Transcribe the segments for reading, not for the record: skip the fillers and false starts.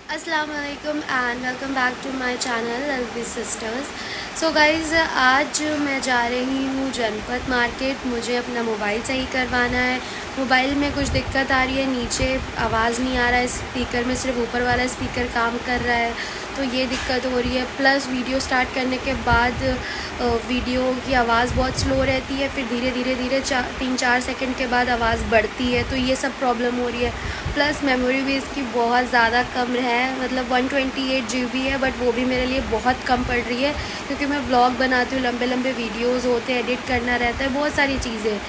अस्सलाम वालेकुम and welcome back to my channel LB sisters. So guys, आज मैं जा रही हूँ जनपद मार्केट। मुझे अपना मोबाइल सही करवाना है। मोबाइल में कुछ दिक्कत आ रही है, नीचे आवाज़ नहीं आ रहा है स्पीकर में, सिर्फ ऊपर वाला स्पीकर काम कर रहा है, तो ये दिक्कत हो रही है। प्लस वीडियो स्टार्ट करने के बाद वीडियो की आवाज़ बहुत स्लो रहती है, फिर धीरे धीरे 3-4 सेकंड के बाद आवाज़ बढ़ती है, तो ये सब प्रॉब्लम हो रही है। प्लस मेमोरी भी इसकी बहुत ज़्यादा कम है, मतलब 128 GB है, बट वो भी मेरे लिए बहुत कम पड़ रही है क्योंकि मैं व्लॉग बनाती हूँ, लंबे लंबे वीडियोस होते हैं, एडिट करना रहता है, बहुत सारी चीज़ें।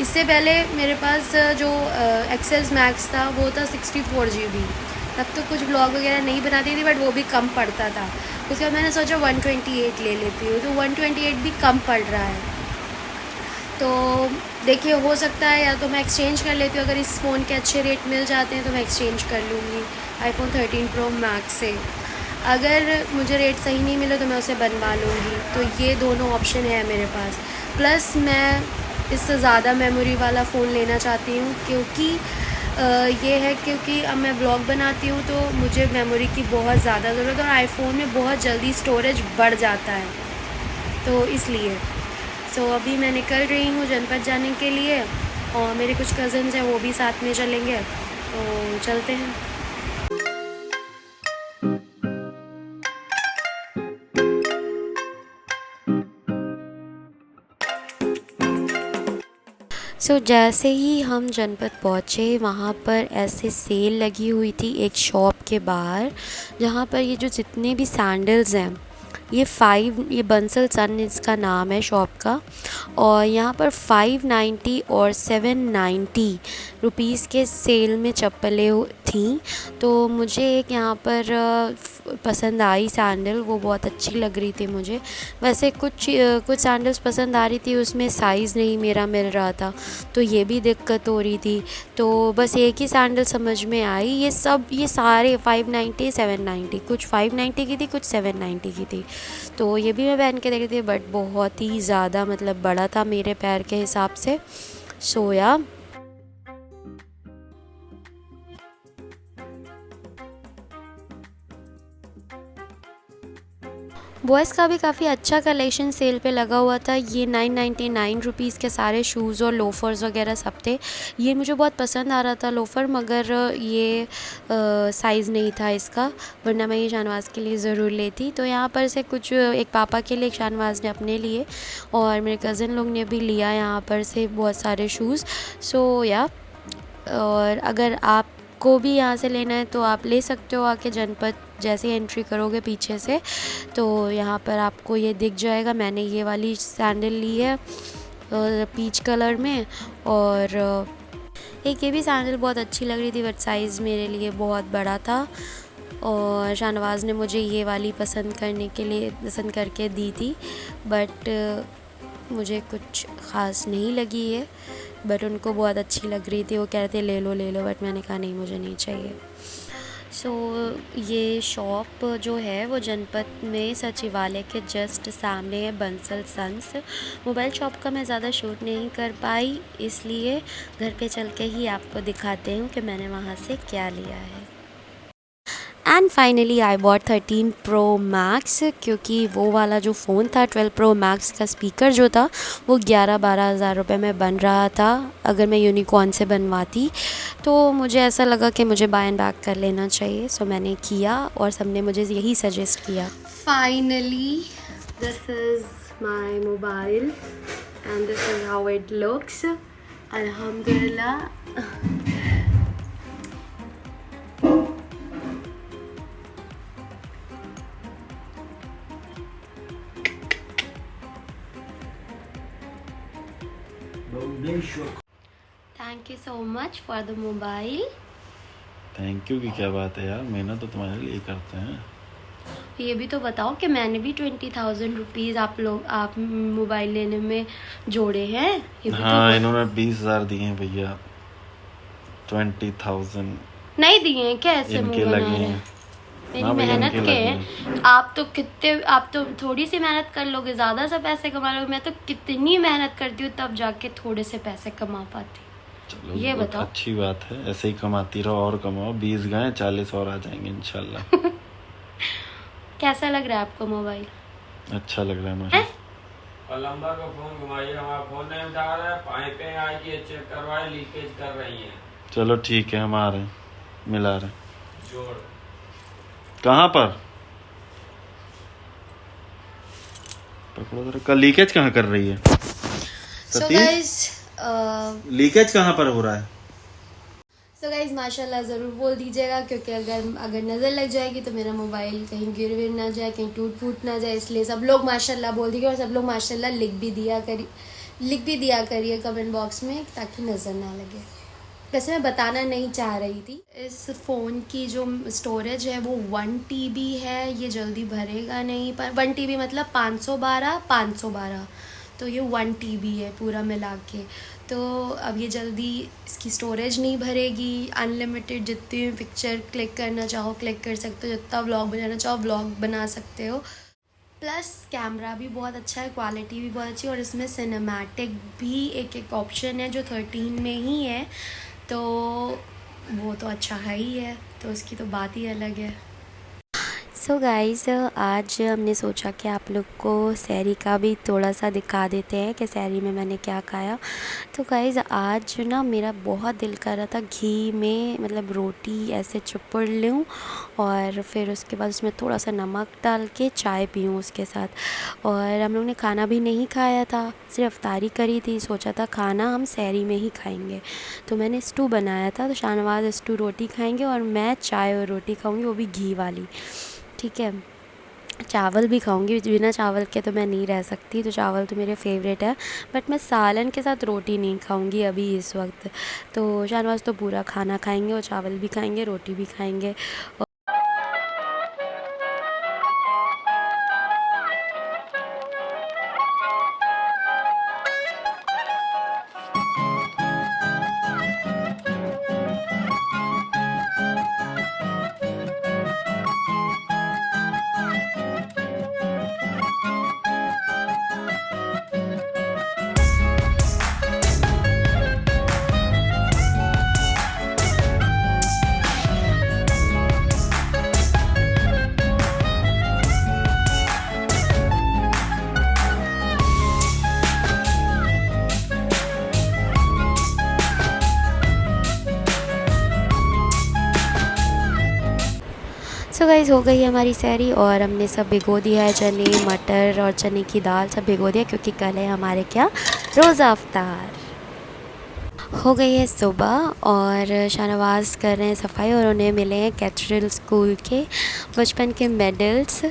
इससे पहले मेरे पास जो एक्सेस मैक्स था वो था 64 GB। तब तो कुछ व्लॉग वगैरह नहीं बनाती थी, बट वो भी कम पड़ता था। उसके बाद मैंने सोचा 128 ले लेती हूँ, तो 128 भी कम पड़ रहा है। तो देखिए, हो सकता है या तो मैं एक्सचेंज कर लेती हूँ, अगर इस फ़ोन के अच्छे रेट मिल जाते हैं तो मैं एक्सचेंज कर लूँगी iPhone 13 Pro Max से। अगर मुझे रेट सही नहीं मिले तो मैं उसे बनवा लूँगी। तो ये दोनों ऑप्शन है मेरे पास। प्लस मैं इससे ज़्यादा मेमोरी वाला फ़ोन लेना चाहती हूँ क्योंकि ये है क्योंकि अब मैं व्लॉग बनाती हूँ तो मुझे मेमोरी की बहुत ज़्यादा ज़रूरत है, और आईफोन में बहुत जल्दी स्टोरेज बढ़ जाता है, तो इसलिए। सो अभी मैं निकल रही हूँ जनपद जाने के लिए, और मेरे कुछ कज़न्स हैं वो भी साथ में चलेंगे, तो चलते हैं। जैसे ही हम जनपद पहुँचे, वहाँ पर ऐसे सेल लगी हुई थी एक शॉप के बाहर, जहाँ पर ये जो जितने भी सैंडल्स हैं, ये बंसल सन इसका नाम है शॉप का, और यहाँ पर 590 और 790 रुपीज़ के सेल में चप्पलें थी। तो मुझे एक यहाँ पर पसंद आई सैंडल, वो बहुत अच्छी लग रही थी मुझे। वैसे कुछ सैंडल्स पसंद आ रही थी, उसमें साइज़ नहीं मेरा मिल रहा था, तो ये भी दिक्कत हो रही थी। तो बस एक ही सैंडल समझ में आई। ये सारे 590 790, कुछ 590 की थी, कुछ 790 की थी। तो ये भी मैं पहन के देख रही थी, बट बहुत ही ज़्यादा मतलब बड़ा था मेरे पैर के हिसाब से। सोया बॉयज़ का भी काफ़ी अच्छा कलेक्शन सेल पे लगा हुआ था। ये 999 रुपीज़ के सारे शूज़ और लोफ़र्स वगैरह सब थे। ये मुझे बहुत पसंद आ रहा था लोफ़र, मगर ये साइज़ नहीं था इसका, वरना मैं ये शाहनवाज़ के लिए ज़रूर लेती। तो यहाँ पर से कुछ, एक पापा के लिए, एक शाहनवाज़ ने अपने लिए, और मेरे कज़न लोग ने भी लिया यहाँ पर से बहुत सारे शूज़। सो या और अगर आपको भी यहाँ से लेना है तो आप ले सकते हो आके जनपद। जैसे ही एंट्री करोगे पीछे से, तो यहाँ पर आपको ये दिख जाएगा। मैंने ये वाली सैंडल ली है पीच कलर में, और एक ये भी सैंडल बहुत अच्छी लग रही थी, बट साइज़ मेरे लिए बहुत बड़ा था, और शाहनवाज़ ने मुझे ये वाली पसंद करके दी थी, बट मुझे कुछ ख़ास नहीं लगी है, बट उनको बहुत अच्छी लग रही थी। वो कह रहे थे ले लो, बट मैंने कहा नहीं, मुझे नहीं चाहिए। ये शॉप जो है वो जनपद में सचिवालय के जस्ट सामने है, बंसल सन्स। मोबाइल शॉप का मैं ज़्यादा शूट नहीं कर पाई, इसलिए घर पे चल के ही आपको दिखाते हूँ कि मैंने वहाँ से क्या लिया है। And finally I bought 13 Pro Max, क्योंकि वो वाला जो फ़ोन था 12 Pro Max का स्पीकर जो था वो 11-12 हज़ार रुपये में बन रहा था अगर मैं यूनिकॉर्न से बनवाती। तो मुझे ऐसा लगा कि मुझे बाय एंड बैक कर लेना चाहिए, सो मैंने किया, और सबने मुझे यही सजेस्ट किया। Finally this is my mobile and this is how it looks. अल्हम्दुलिल्लाह। Thank you so much for the mobile. Thank you की क्या बात है यार, मेहनत तो तुम्हारे लिए करते हैं। ये भी तो बताओ कि मैंने भी 20,000 रुपीज़ आप मोबाइल लेने में जोड़े हैं। ये भी हाँ, तो इन्होंने 20,000 दिए हैं भैया, 20,000 नहीं दिए हैं क्या? ऐसे इनके मुंह बना लगे रहे हैं। हैं। मेरी हाँ भैया, मेहनत इनके के लगे हैं। हैं। आप तो थोड़ी सी मेहनत कर लोगे, ज़्यादा से पैसे कमा लोगे। मैं तो कितनी मेहनत करती हूँ तब जाके थोड़े से पैसे कमा पाती। चलो ये बताओ। अच्छी बात है, ऐसे ही कमाती रहो और कमाओ। 20 गए 40 और आ जाएंगे इंशाल्लाह। कैसा लग रहा है आपको मोबाइल? अच्छा लग रहा है मुझे। प्लम्बर को फोन घुमाइए, हमारा फोन नहीं उठा रहा है। पाइपें आज ये चेक करवाए, लीकेज कर रही हैं। चलो ठीक है, हम आ रहे हैं, मिला रहे हैं। जोड़ कहाँ पर? पकड़ो जरा। कल लीकेज कहाँ कर रही है सो सतीश? गाइज लीकेज कहाँ पर हो रहा है? माशाल्लाह ज़रूर बोल दीजिएगा, क्योंकि अगर नज़र लग जाएगी तो मेरा मोबाइल कहीं गिर विर ना जाए, कहीं टूट फूट ना जाए, इसलिए सब लोग माशाल्लाह बोल दीजिए। और सब लोग माशाल्लाह लिख भी दिया करिए कमेंट बॉक्स में, ताकि नज़र ना लगे। वैसे मैं बताना नहीं चाह रही थी, इस फ़ोन की जो स्टोरेज है वो 1 TB है। ये जल्दी भरेगा नहीं, पर 1 TB मतलब 512, तो ये 1 TB है पूरा मिला के। तो अब ये जल्दी इसकी स्टोरेज नहीं भरेगी। अनलिमिटेड जितनी भी पिक्चर क्लिक करना चाहो क्लिक कर सकते हो, जितना व्लॉग बनाना चाहो व्लॉग बना सकते हो। प्लस कैमरा भी बहुत अच्छा है, क्वालिटी भी बहुत अच्छी है, और इसमें सिनेमैटिक भी एक ऑप्शन है जो 13 में ही है, तो वो तो अच्छा है ही है, तो उसकी तो बात ही अलग है। सो गाइस, आज हमने सोचा कि आप लोग को सहरी का भी थोड़ा सा दिखा देते हैं कि सहरी में मैंने क्या खाया। तो गाइस आज ना मेरा बहुत दिल कर रहा था घी में मतलब रोटी ऐसे चुपड़ लूँ, और फिर उसके बाद उसमें थोड़ा सा नमक डाल के चाय पीऊँ उसके साथ। और हम लोग ने खाना भी नहीं खाया था, सिर्फ अफ्तारी करी थी। सोचा था खाना हम सहरी में ही खाएंगे, तो मैंने स्टू बनाया था। तो शाहनवाज स्टू रोटी खाएंगे और मैं चाय और रोटी खाऊंगी, वो भी घी वाली, ठीक है। चावल भी खाऊंगी, बिना चावल के तो मैं नहीं रह सकती, तो चावल तो मेरे फेवरेट है, बट मैं सालन के साथ रोटी नहीं खाऊंगी अभी इस वक्त। तो शाहनवाज तो पूरा खाना खाएंगे, और चावल भी खाएंगे, रोटी भी खाएंगे। सो गाइस, हो गई है हमारी सहरी, और हमने सब भिगो दिया है, चने मटर और चने की दाल सब भिगो दिया, क्योंकि कल है हमारे क्या रोज़ा अफ्तार। हो गई है सुबह, और शाहनवाज कर रहे हैं सफाई, और उन्हें मिले हैं कैथेड्रल स्कूल के बचपन के मेडल्स,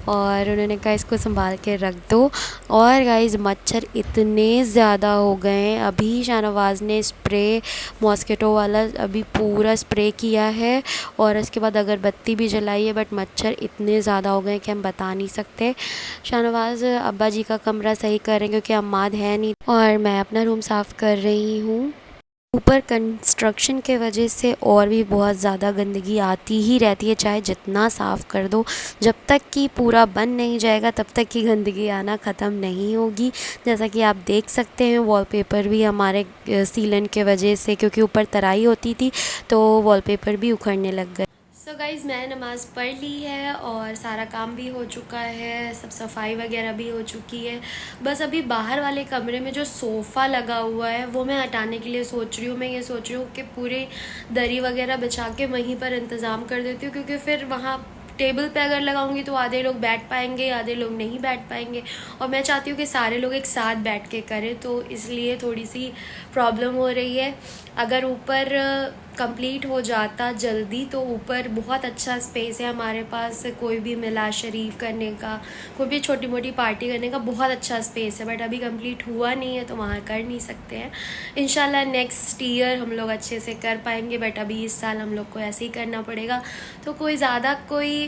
और उन्होंने कहा इसको संभाल के रख दो। और गाइस मच्छर इतने ज़्यादा हो गए हैं, अभी शाहनवाज ने स्प्रे मॉस्किटो वाला अभी पूरा स्प्रे किया है, और उसके बाद अगरबत्ती भी जलाई है, बट मच्छर इतने ज़्यादा हो गए कि हम बता नहीं सकते। शाहनवाज अब्बा जी का कमरा सही कर रहे हैं, क्योंकि अम्माद है नहीं, और मैं अपना रूम साफ़ कर रही हूँ। ऊपर कंस्ट्रक्शन के वजह से और भी बहुत ज़्यादा गंदगी आती ही रहती है, चाहे जितना साफ़ कर दो, जब तक कि पूरा बन नहीं जाएगा तब तक कि गंदगी आना ख़त्म नहीं होगी। जैसा कि आप देख सकते हैं, वॉलपेपर भी हमारे सीलन के वजह से, क्योंकि ऊपर तराई होती थी तो वॉलपेपर भी उखड़ने लग गए। सो गाइज़, मैंने नमाज़ पढ़ ली है और सारा काम भी हो चुका है, सब सफाई वगैरह भी हो चुकी है। बस अभी बाहर वाले कमरे में जो सोफ़ा लगा हुआ है वो मैं हटाने के लिए सोच रही हूँ। मैं ये सोच रही हूँ कि पूरे दरी वगैरह बिछा के वहीं पर इंतज़ाम कर देती हूँ, क्योंकि फिर वहाँ टेबल पे अगर लगाऊंगी तो आधे लोग बैठ पाएंगे, आधे लोग नहीं बैठ पाएंगे, और मैं चाहती हूँ कि सारे लोग एक साथ बैठ के करें, तो इसलिए थोड़ी सी प्रॉब्लम हो रही है। अगर ऊपर कंप्लीट हो जाता जल्दी तो ऊपर बहुत अच्छा स्पेस है हमारे पास, कोई भी मिला शरीफ करने का, कोई भी छोटी मोटी पार्टी करने का बहुत अच्छा स्पेस है, बट अभी कंप्लीट हुआ नहीं है तो वहाँ कर नहीं सकते हैं। इंशाल्लाह नेक्स्ट ईयर हम लोग अच्छे से कर पाएंगे, बट अभी इस साल हम लोग को ऐसे ही करना पड़ेगा। तो कोई ज़्यादा कोई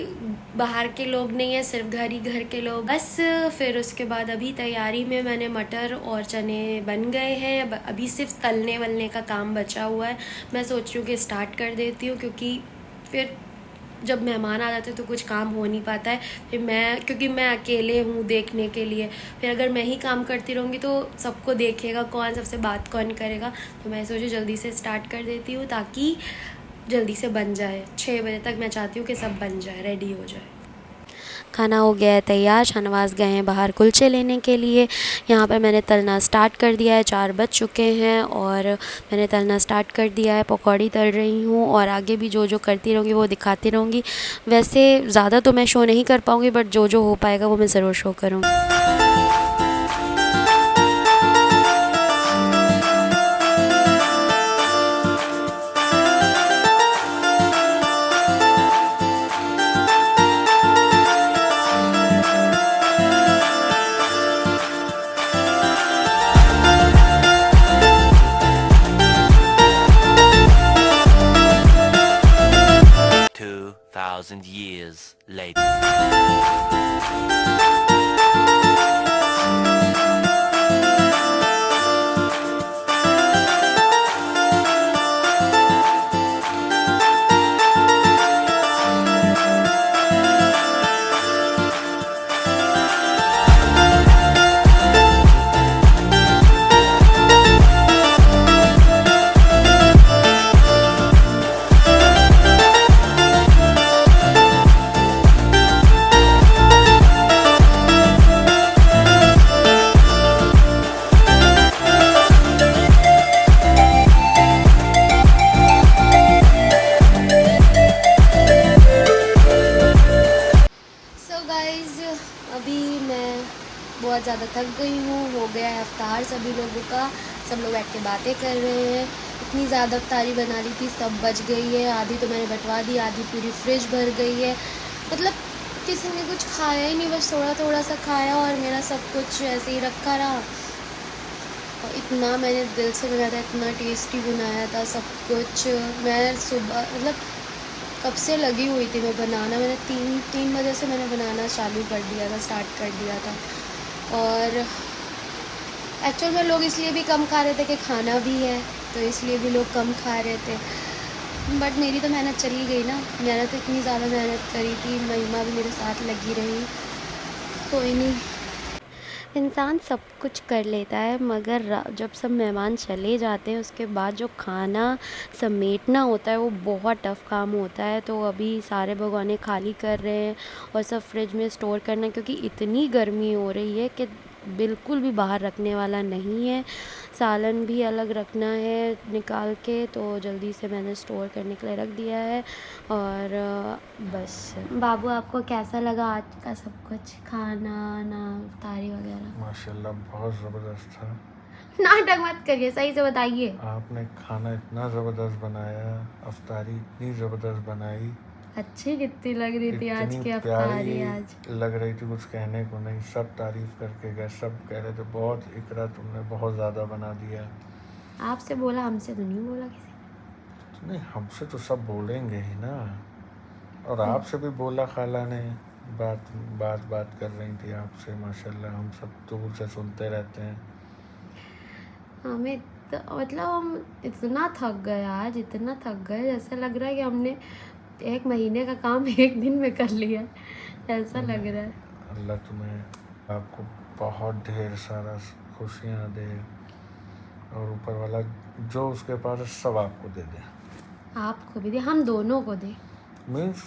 बाहर के लोग नहीं है, सिर्फ घर के लोग बस। फिर उसके बाद अभी तैयारी में मैंने मटर और चने बन गए हैं, अभी सिर्फ तलने वलने का काम बचा हुआ है। मैं सोच रही हूँ कि स्टार्ट कर देती हूँ, क्योंकि फिर जब मेहमान आ जाते हैं तो कुछ काम हो नहीं पाता है। फिर क्योंकि मैं अकेले हूँ देखने के लिए, फिर अगर मैं ही काम करती रहूँगी तो सबको देखेगा कौन, सबसे बात कौन करेगा। तो मैं सोची जल्दी से स्टार्ट कर देती हूँ ताकि जल्दी से बन जाए। 6 बजे तक मैं चाहती हूँ कि सब बन जाए, रेडी हो जाए। खाना हो गया है तैयार। शाहनवाज गए हैं बाहर कुलचे लेने के लिए। यहाँ पर मैंने तलना स्टार्ट कर दिया है, 4 बज चुके हैं और मैंने तलना स्टार्ट कर दिया है। पकौड़ी तल रही हूँ और आगे भी जो जो करती रहूँगी वो दिखाती रहूँगी। वैसे ज़्यादा तो मैं शो नहीं कर पाऊँगी, बट जो जो हो पाएगा वो मैं ज़रूर शो करूँगी। Years later. अभी मैं बहुत ज़्यादा थक गई हूँ। हो गया है अफ्तार सभी लोगों का, सब लोग बैठ के बातें कर रहे हैं। इतनी ज़्यादा अफ्तारी बना ली थी, सब बच गई है। आधी तो मैंने बंटवा दी, आधी पूरी फ्रिज भर गई है। मतलब किसी ने कुछ खाया ही नहीं, बस थोड़ा थोड़ा सा खाया और मेरा सब कुछ ऐसे ही रखा रहा। और इतना मैंने दिल से बनाया था, इतना टेस्टी बनाया था सब कुछ। मैं सुबह मतलब कब से लगी हुई थी मैं बनाना। मैंने 3 बजे से मैंने बनाना चालू कर दिया था, स्टार्ट कर दिया था। और एक्चुअल में लोग इसलिए भी कम खा रहे थे कि खाना भी है, तो इसलिए भी लोग कम खा रहे थे। बट मेरी तो मेहनत चली गई ना। मैंने तो इतनी ज़्यादा मेहनत करी थी, महिमा भी मेरे साथ लगी रही। कोई नहीं, इंसान सब कुछ कर लेता है, मगर जब सब मेहमान चले जाते हैं उसके बाद जो खाना समेटना होता है वो बहुत टफ़ काम होता है। तो अभी सारे भगोने खाली कर रहे हैं और सब फ्रिज में स्टोर करना, क्योंकि इतनी गर्मी हो रही है कि बिल्कुल भी बाहर रखने वाला नहीं है। सालन भी अलग रखना है निकाल के, तो जल्दी से मैंने स्टोर करने के लिए रख दिया है। और बस। बाबू, आपको कैसा लगा आज का सब कुछ, खाना ना इफ्तारी वगैरह? माशाल्लाह बहुत ज़बरदस्त था। नाटक मत करिए, सही से बताइए। आपने खाना इतना ज़बरदस्त बनाया, अफ्तारी इतनी ज़बरदस्त बनाई, अच्छी कितनी लग रही थी आज इतनी की अफ्तारी। आज लग रही थी, कुछ कहने को नहीं। सब तारीफ़ करके गए, सब कह रहे थे बहुत इकरा, तुमने बहुत ज़्यादा बना दिया। आपसे बोला, हमसे तो नहीं बोला किसी। नहीं, हमसे तो सब बोलेंगे ही ना। और आपसे भी बोला खाला ने, बात कर रही थी आपसे। माशाल्लाह हम सब दूर से सुनते रहते हैं। हमें तो मतलब हम इतना थक गए आज, इतना थक गए, जैसा लग रहा है कि हमने 1 महीने का काम 1 दिन में कर लिया, ऐसा लग रहा है। अल्लाह तुम्हें आपको बहुत ढेर सारा खुशियाँ दे, और ऊपर वाला जो उसके पास है सब आपको दे दे। आपको भी दे, हम दोनों को दे। मीन्स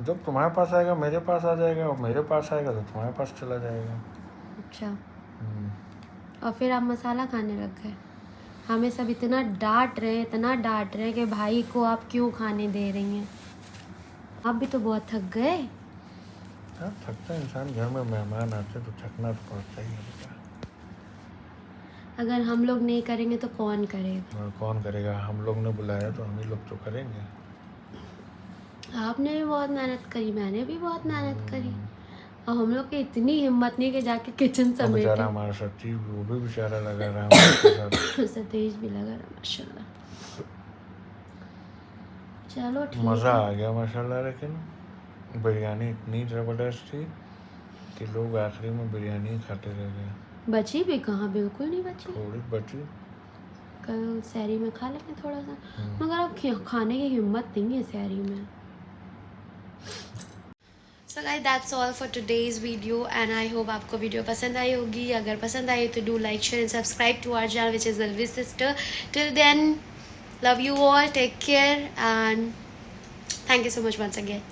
जब तुम्हारे पास आएगा मेरे पास आ जाएगा, और मेरे पास आएगा तो तुम्हारे पास चला जाएगा। अच्छा। और फिर आप मसाला खाने लग गए। हमें सब इतना डांट रहे हैं कि भाई को आप क्यों खाने दे रही हैं। आप भी तो बहुत थक गए। हाँ, थकता है इंसान, घर में मेहमान आते तो थकना तो पड़ता ही है। अगर हम लोग नहीं करेंगे तो कौन करेगा? और कौन करेगा? हम लोग ने बुलाया तो हम ही लोग तो करेंगे। आपने भी बहुत मेहनत करी, मैंने भी बहुत मेहनत करी, और हम लोग की इतनी हिम्मत नहीं कि जाके किचन समेटे। बेचारा हमारा सतीश, वो भी बेचारा लगा रहा है। सतीश भी लगा रहा, माशाल्लाह। चलो ठीक, मज़ा आ गया माशाल्लाह। लेकिन बिरयानी इतनी ज़बरदस्त थी कि लोग आखिरी में बिरयानी खाते रह गए। बची भी कहाँ, बिल्कुल नहीं बची। थोड़ी बची, कल सहरी में खा लेंगे थोड़ा सा, मगर अब खाने की हिम्मत नहीं है सहरी में। So guys that's all for today's video and I hope आपको वीडियो पसंद आई होगी. अगर पसंद आई तो do like share and subscribe to our channel which is LV sister. Till then love you all, take care and thank you so much once again.